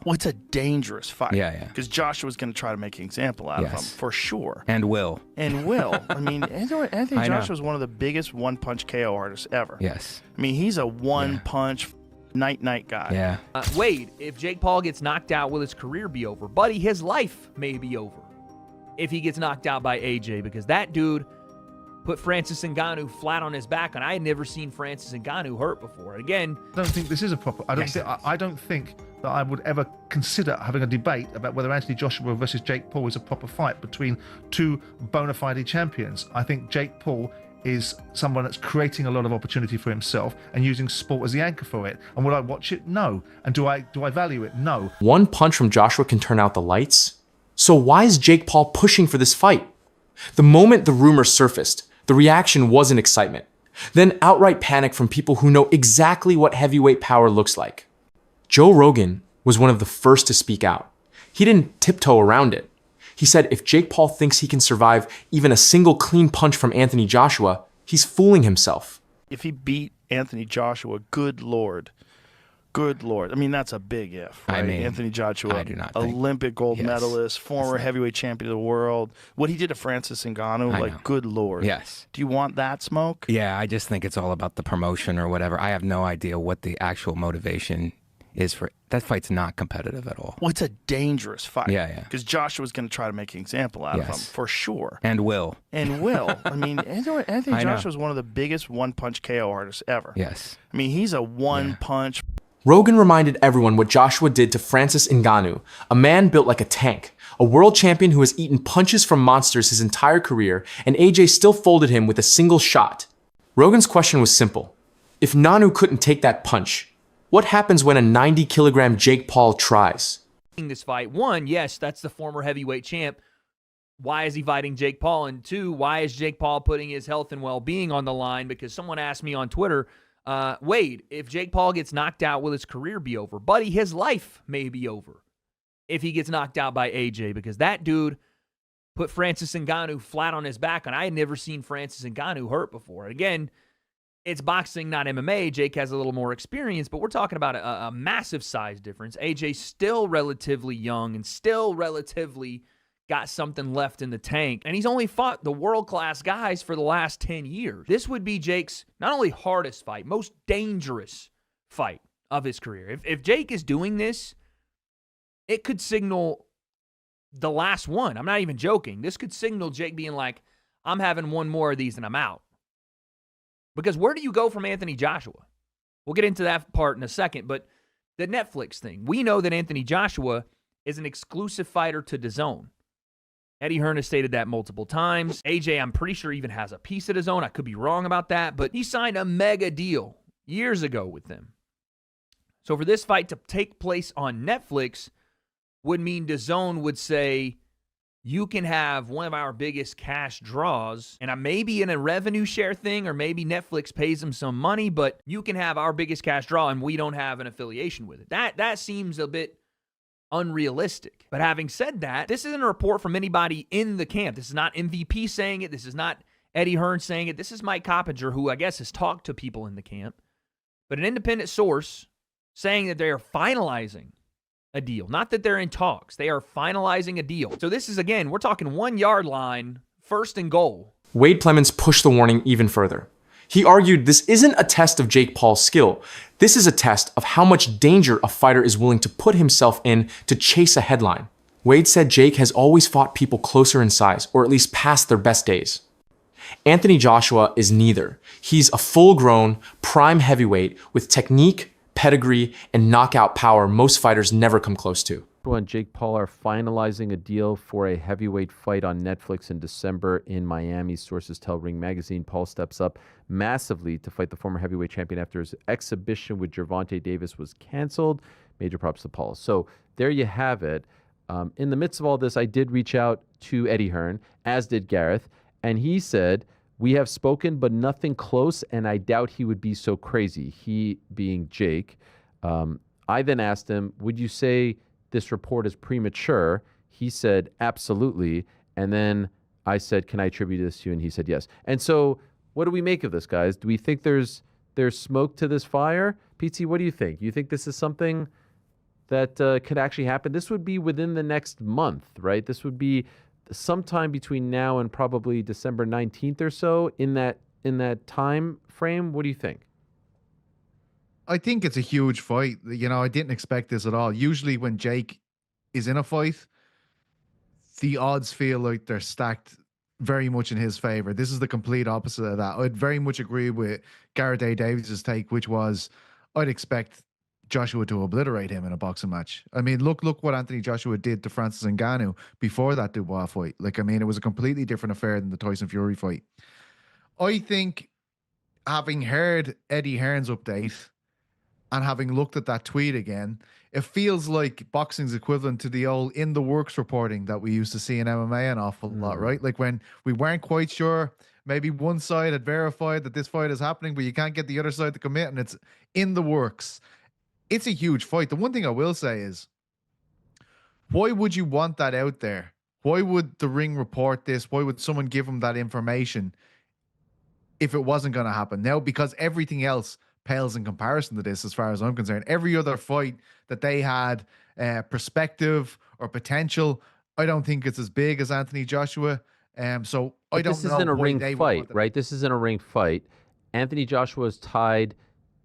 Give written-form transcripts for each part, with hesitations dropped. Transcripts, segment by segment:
Well, it's a dangerous fight. Yeah. Because Joshua's going to try to make an example out of him, for sure. And will. And will. I mean, Anthony Joshua is one of the biggest one-punch KO artists ever. Yes. I mean, he's a one-punch night guy. Yeah. Wade, if Jake Paul gets knocked out, will his career be over? Buddy, his life may be over if he gets knocked out by AJ, because that dude put Francis Ngannou flat on his back, and I had never seen Francis Ngannou hurt before. Again, I don't think this is a proper. I don't think that I would ever consider having a debate about whether Anthony Joshua versus Jake Paul is a proper fight between two bona fide champions. I think Jake Paul is someone that's creating a lot of opportunity for himself and using sport as the anchor for it. And will I watch it? No. And do I value it? No. One punch from Joshua can turn out the lights. So why is Jake Paul pushing for this fight? The moment the rumors surfaced, the reaction wasn't excitement, then outright panic from people who know exactly what heavyweight power looks like. Joe Rogan was one of the first to speak out. He didn't tiptoe around it. He said if Jake Paul thinks he can survive even a single clean punch from Anthony Joshua, he's fooling himself. If he beat Anthony Joshua, good Lord. Good Lord. I mean, that's a big if, right? I mean, Anthony Joshua, I do not think- Olympic gold Yes. medalist, former heavyweight champion of the world. What he did to Francis Ngannou, I like, know. good Lord. Yes. Do you want that smoke? Yeah, I just think it's all about the promotion or whatever. I have no idea what the actual motivation is for that fight's not competitive at all. Well, it's a dangerous fight. Yeah. Because Joshua's going to try to make an example out of him, for sure. And will. And will. I mean, Anthony I know. Joshua is one of the biggest one-punch KO artists ever. Yes. I mean, he's a one-punch. Rogan reminded everyone what Joshua did to Francis Ngannou, a man built like a tank, a world champion who has eaten punches from monsters his entire career, and AJ still folded him with a single shot. Rogan's question was simple. If Ngannou couldn't take that punch, what happens when a 90-kilogram Jake Paul tries? this fight, one, yes, that's the former heavyweight champ. Why is he fighting Jake Paul? And two, why is Jake Paul putting his health and well-being on the line? Because someone asked me on Twitter, Wade, if Jake Paul gets knocked out, will his career be over? Buddy, his life may be over if he gets knocked out by AJ, because that dude put Francis Ngannou flat on his back, and I had never seen Francis Ngannou hurt before. Again, it's boxing, not MMA. Jake has a little more experience, but we're talking about a massive size difference. AJ's still relatively young and still relatively got something left in the tank, and he's only fought the world-class guys for the last 10 years. This would be Jake's not only hardest fight, most dangerous fight of his career. If Jake is doing this, it could signal the last one. I'm not even joking. This could signal Jake being like, I'm having one more of these and I'm out. Because where do you go from Anthony Joshua? We'll get into that part in a second, but the Netflix thing. We know that Anthony Joshua is an exclusive fighter to DAZN. Eddie Hearn has stated that multiple times. AJ, I'm pretty sure, even has a piece of DAZN. I could be wrong about that, but he signed a mega deal years ago with them. So for this fight to take place on Netflix would mean DAZN would say, you can have one of our biggest cash draws, and I may be in a revenue share thing, or maybe Netflix pays them some money, but you can have our biggest cash draw, and we don't have an affiliation with it. That seems a bit unrealistic. But having said that, this isn't a report from anybody in the camp. This is not MVP saying it. This is not Eddie Hearn saying it. This is Mike Coppinger, who I guess has talked to people in the camp. But an independent source saying that they are finalizing a deal. Not that they're in talks. They are finalizing a deal. So this is, again, we're talking 1 yard line, first and goal. Wade Plemons pushed the warning even further. He argued this isn't a test of Jake Paul's skill. This is a test of how much danger a fighter is willing to put himself in to chase a headline. Wade said Jake has always fought people closer in size, or at least past their best days. Anthony Joshua is neither. He's a full-grown, prime heavyweight with technique, pedigree, and knockout power most fighters never come close to. And Jake Paul are finalizing a deal for a heavyweight fight on Netflix in December in Miami. Sources tell Ring Magazine Paul steps up massively to fight the former heavyweight champion after his exhibition with Gervonta Davis was canceled. Major props to Paul. So there you have it. In the midst of all this, I did reach out to Eddie Hearn, as did Gareth, and he said, we have spoken, but nothing close, and I doubt he would be so crazy, he being Jake. I then asked him, would you say this report is premature? He said, absolutely. And then I said, can I attribute this to you? And he said, yes. And so what do we make of this, guys? Do we think there's smoke to this fire? PT, what do you think? You think this is something that could actually happen. This would be within the next month, right? This would be sometime between now and probably December 19th or so in that time frame. What do you think? I think it's a huge fight. You know, I didn't expect this at all. Usually when Jake is in a fight, the odds feel like they're stacked very much in his favor. This is the complete opposite of that. I'd very much agree with Gareth A. Davies' take, which was I'd expect Joshua to obliterate him in a boxing match. I mean, look what Anthony Joshua did to Francis Ngannou before that Dubois fight. Like, I mean, it was a completely different affair than the Tyson Fury fight. I think having heard Eddie Hearn's update and having looked at that tweet again, it feels like boxing's equivalent to the old in the works reporting that we used to see in MMA an awful lot, right? Like when we weren't quite sure, maybe one side had verified that this fight is happening, but you can't get the other side to commit, and it's in the works. It's a huge fight. The one thing I will say is, why would you want that out there? Why would the Ring report this? Why would someone give them that information if it wasn't going to happen? Now, because everything else pales in comparison to this, as far as I'm concerned. Every other fight that they had perspective or potential, I don't think it's as big as Anthony Joshua. So I don't know. This isn't a ring fight, right? This isn't a ring fight. Anthony Joshua is tied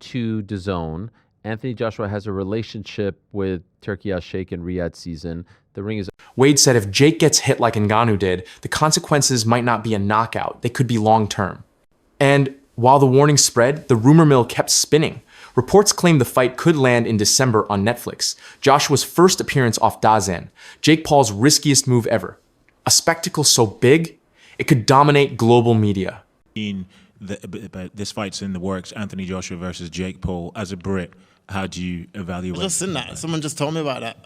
to DAZN. Anthony Joshua has a relationship with Turki Al-Sheikh in Riyadh season. The ring is... Wade said if Jake gets hit like Ngannou did, the consequences might not be a knockout. They could be long-term. And while the warning spread, the rumor mill kept spinning. Reports claimed the fight could land in December on Netflix, Joshua's first appearance off DAZN, Jake Paul's riskiest move ever. A spectacle so big, it could dominate global media. This fight's in the works, Anthony Joshua versus Jake Paul. As a Brit, how do you evaluate? I've just seen that. Someone just told me about that.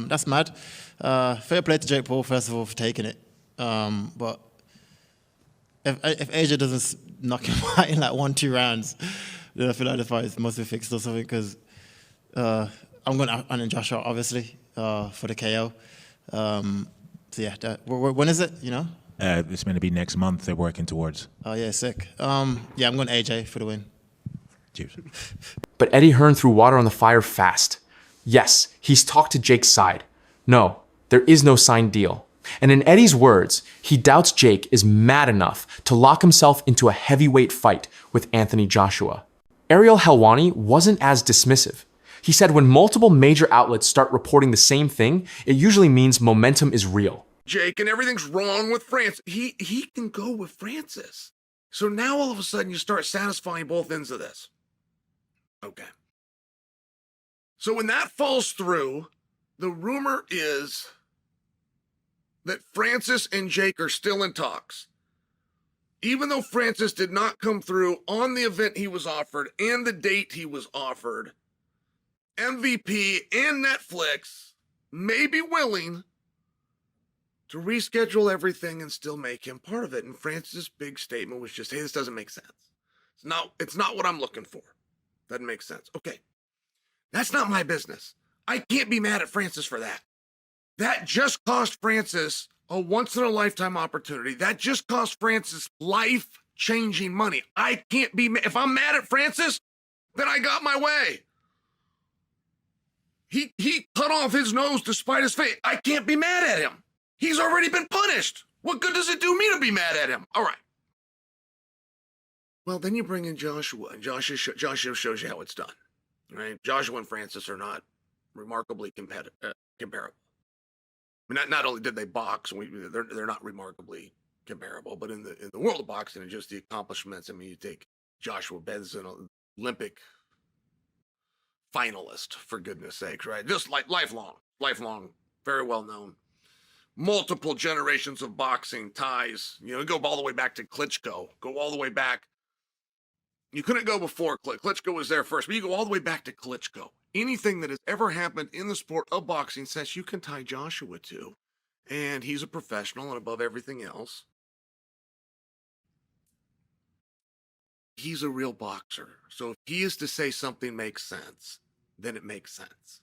That's mad. Fair play to Jake Paul, first of all, for taking it. But if AJ doesn't knock him out in like 1-2 rounds, then I feel like the fight must be fixed or something, because I'm going to Anthony Joshua, obviously, for the KO. So yeah, when is it, you know? It's going to be next month they're working towards. Oh, yeah, sick. Yeah, I'm going AJ for the win. Cheers. But Eddie Hearn threw water on the fire fast. Yes, he's talked to Jake's side. No, there is no signed deal. And in Eddie's words, he doubts Jake is mad enough to lock himself into a heavyweight fight with Anthony Joshua. Ariel Helwani wasn't as dismissive. He said when multiple major outlets start reporting the same thing, it usually means momentum is real. Jake, and everything's wrong with Francis. He can go with Francis. So now all of a sudden you start satisfying both ends of this. Okay. So when that falls through, the rumor is that Francis and Jake are still in talks. Even though Francis did not come through on the event he was offered and the date he was offered, MVP and Netflix may be willing to reschedule everything and still make him part of it. And Francis' big statement was just, hey, this doesn't make sense. It's not what I'm looking for. Doesn't make sense. Okay. That's not my business. I can't be mad at Francis for that. That just cost Francis a once-in-a-lifetime opportunity. That just cost Francis life-changing money. I can't be mad. If I'm mad at Francis, then I got my way. He cut off his nose to spite his face. I can't be mad at him. He's already been punished. What good does it do me to be mad at him? All right. Well, then you bring in Joshua, and Joshua shows you how it's done. Right? Joshua and Francis are not remarkably comparable. I mean, not only did they box, they're not remarkably comparable, but in the world of boxing and just the accomplishments. I mean, you take Joshua Benson, an Olympic finalist, for goodness sakes, right? Just like lifelong, very well known. Multiple generations of boxing ties. You know, go all the way back to Klitschko. Go all the way back. You couldn't go before Klitschko was there first, but you go all the way back to Klitschko. Anything that has ever happened in the sport of boxing says you can tie Joshua to. And he's a professional, and above everything else, he's a real boxer. So if he is to say something makes sense, then it makes sense.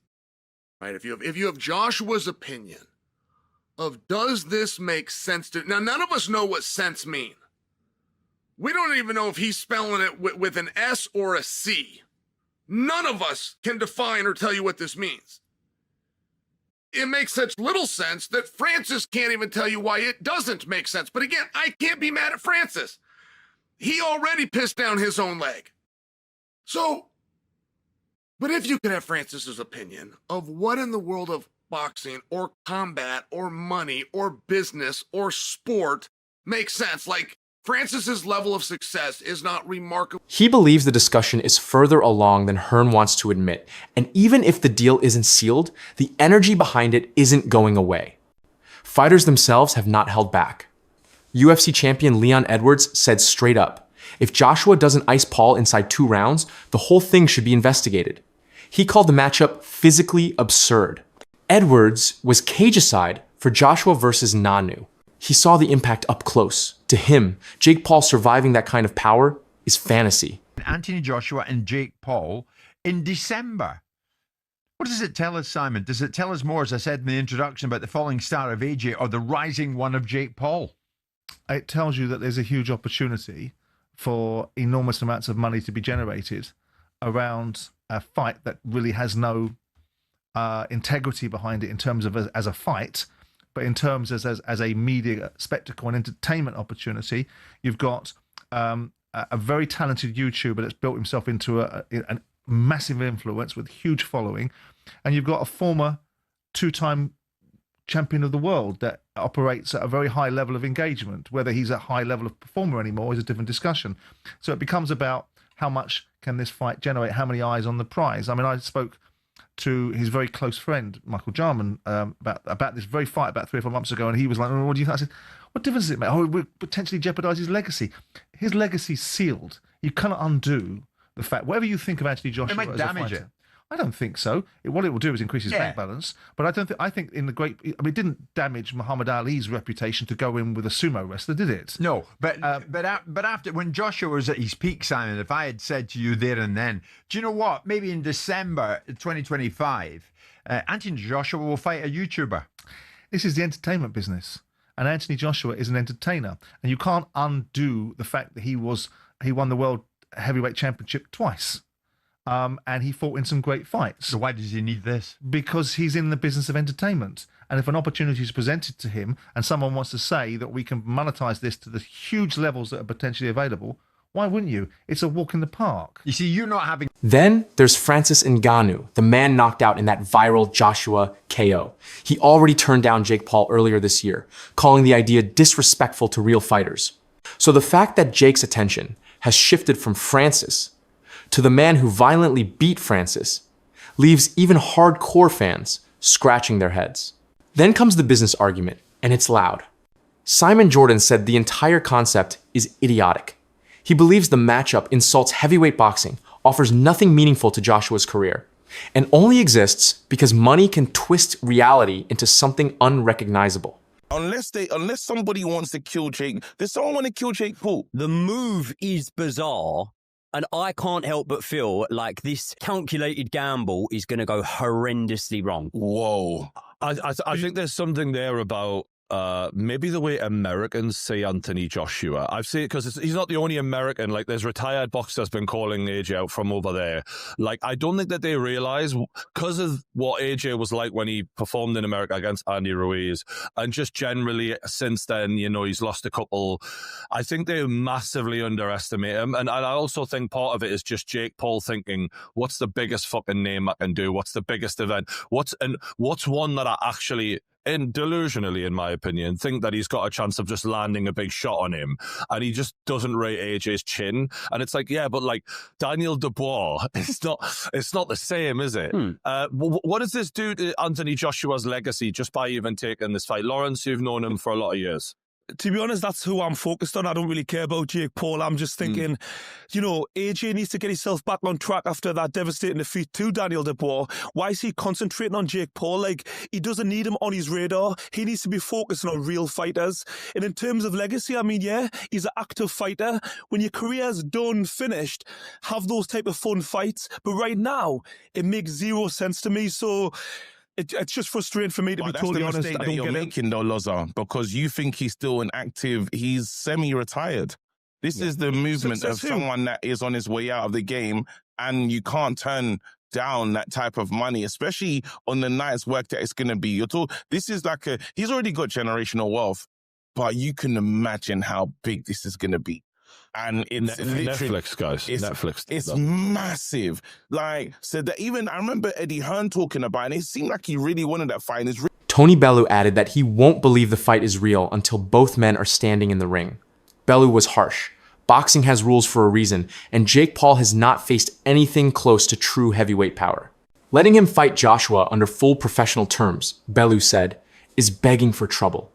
Right? If you have Joshua's opinion of does this make sense to... Now, none of us know what sense mean. We don't even know if he's spelling it with an S or a C. None of us can define or tell you what this means. it makes such little sense that Francis can't even tell you why it doesn't make sense. But again, I can't be mad at Francis. He already pissed down his own leg. So, but if you could have Francis's opinion of what in the world of boxing or combat or money or business or sport makes sense, like Francis's level of success is not remarkable. He believes the discussion is further along than Hearn wants to admit, and even if the deal isn't sealed, the energy behind it isn't going away. Fighters themselves have not held back. UFC champion Leon Edwards said straight up, if Joshua doesn't ice Paul inside 2 rounds, the whole thing should be investigated. He called the matchup physically absurd. Edwards was cage-aside for Joshua versus Nanu. He saw the impact up close. To him, Jake Paul surviving that kind of power is fantasy. Anthony Joshua and Jake Paul in December. What does it tell us, Simon? Does it tell us more, as I said in the introduction, about the falling star of AJ or the rising one of Jake Paul? It tells you that there's a huge opportunity for enormous amounts of money to be generated around a fight that really has no integrity behind it in terms of as a fight, but in terms as a media spectacle and entertainment opportunity. You've got a very talented YouTuber that's built himself into a massive influence with huge following, and you've got a former 2-time champion of the world that operates at a very high level of engagement. Whether he's a high level of performer anymore is a different discussion. So it becomes about how much can this fight generate, how many eyes on the prize. I mean, I spoke to his very close friend, Michael Jarman, about this very fight about 3 or 4 months ago, and he was like, oh, what do you think? I said, what difference does it make? Oh, it would potentially jeopardize his legacy. His legacy's sealed. You cannot undo the fact, whatever you think of Anthony Joshua, It might as a damage fighter, it. I don't think so. What it will do is increase his Yeah. bank balance. But I think in the great, I mean, it didn't damage Muhammad Ali's reputation to go in with a sumo wrestler, did it? No, but after, when Joshua was at his peak, Simon, if I had said to you there and then, do you know what? Maybe in December 2025, Anthony Joshua will fight a YouTuber. This is the entertainment business, and Anthony Joshua is an entertainer, and you can't undo the fact that he won the world heavyweight championship twice. And he fought in some great fights. So why does he need this? Because he's in the business of entertainment. And if an opportunity is presented to him and someone wants to say that we can monetize this to the huge levels that are potentially available, why wouldn't you? It's a walk in the park. You see, you're not having... Then there's Francis Ngannou, the man knocked out in that viral Joshua KO. He already turned down Jake Paul earlier this year, calling the idea disrespectful to real fighters. So the fact that Jake's attention has shifted from Francis to the man who violently beat Francis leaves even hardcore fans scratching their heads. Then comes the business argument, and it's loud. Simon Jordan said the entire concept is idiotic. He believes the matchup insults heavyweight boxing, offers nothing meaningful to Joshua's career, and only exists because money can twist reality into something unrecognizable. Unless somebody wants to kill Jake, does someone want to kill Jake Paul? The move is bizarre. And I can't help but feel like this calculated gamble is going to go horrendously wrong. Whoa. I think there's something there about maybe the way Americans say Anthony Joshua. I've seen it because he's not the only American. Like, there's retired boxers been calling AJ out from over there. Like, I don't think that they realize, because of what AJ was like when he performed in America against Andy Ruiz, and just generally since then, you know, he's lost a couple. I think they massively underestimate him. And I also think part of it is just Jake Paul thinking, what's the biggest fucking name I can do? What's the biggest event? What's one that I actually... and delusionally, in my opinion, think that he's got a chance of just landing a big shot on him, and he just doesn't rate AJ's chin. And it's like, yeah, but like Daniel Dubois, it's not the same, is it? What does this do to Anthony Joshua's legacy just by even taking this fight? Lawrence, you've known him for a lot of years. To be honest, that's who I'm focused on. I don't really care about Jake Paul. I'm just thinking, you know, AJ needs to get himself back on track after that devastating defeat to Daniel Dubois. Why is he concentrating on Jake Paul? Like, he doesn't need him on his radar. He needs to be focusing on real fighters. And in terms of legacy, I mean, yeah, he's an active fighter. When your career's done, finished, have those type of fun fights. But right now, it makes zero sense to me. So... It's just frustrating for me to be totally honest. That's the mistake that you're making, though, Loza, because you think he's still an active, he's semi-retired. This is the movement of someone that is on his way out of the game, and you can't turn down that type of money, especially on the night's work that it's going to be. This is like he's already got generational wealth, but you can imagine how big this is going to be. And it's Netflix, guys. It's massive. Like, so that even I remember Eddie Hearn talking about it, and it seemed like he really wanted that fight. And Tony Bellew added that he won't believe the fight is real until both men are standing in the ring. Bellew was harsh. Boxing has rules for a reason, and Jake Paul has not faced anything close to true heavyweight power. Letting him fight Joshua under full professional terms, Bellew said, is begging for trouble.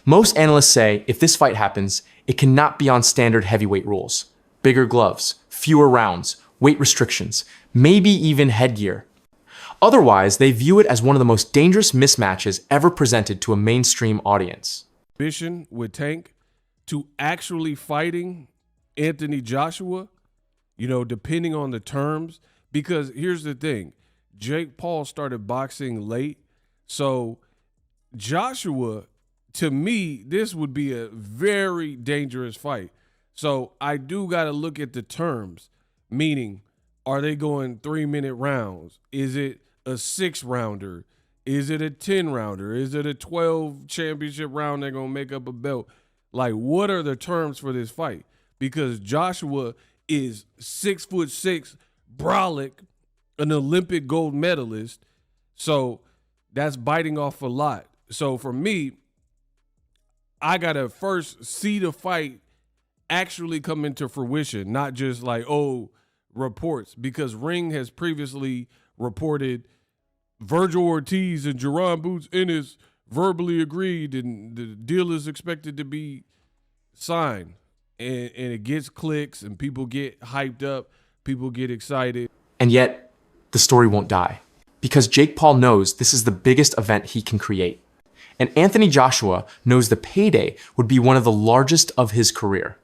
Most analysts say if this fight happens, it cannot be on standard heavyweight rules. Bigger gloves, fewer rounds, weight restrictions, maybe even headgear. Otherwise, they view it as one of the most dangerous mismatches ever presented to a mainstream audience. Mission with Tank to actually fighting Anthony Joshua, depending on the terms, because here's the thing, Jake Paul started boxing late, so Joshua, to me, this would be a very dangerous fight. So I do got to look at the terms, meaning, are they going 3-minute rounds? Is it a 6-rounder? Is it a 10-rounder? Is it a 12 championship round they're going to make up a belt? Like, what are the terms for this fight? Because Joshua is 6'6", brolic, an Olympic gold medalist. So that's biting off a lot. So for me, I got to first see the fight actually come into fruition, not just like, reports. Because Ring has previously reported Virgil Ortiz and Jerron Boots Ennis verbally agreed and the deal is expected to be signed. And it gets clicks and people get hyped up, people get excited. And yet, the story won't die. Because Jake Paul knows this is the biggest event he can create. And Anthony Joshua knows the payday would be one of the largest of his career.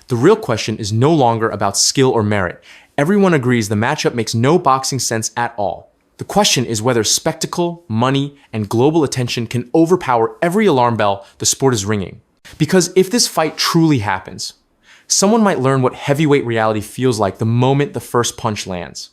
The real question is no longer about skill or merit. Everyone agrees the matchup makes no boxing sense at all. The question is whether spectacle, money, and global attention can overpower every alarm bell the sport is ringing. Because if this fight truly happens, someone might learn what heavyweight reality feels like the moment the first punch lands.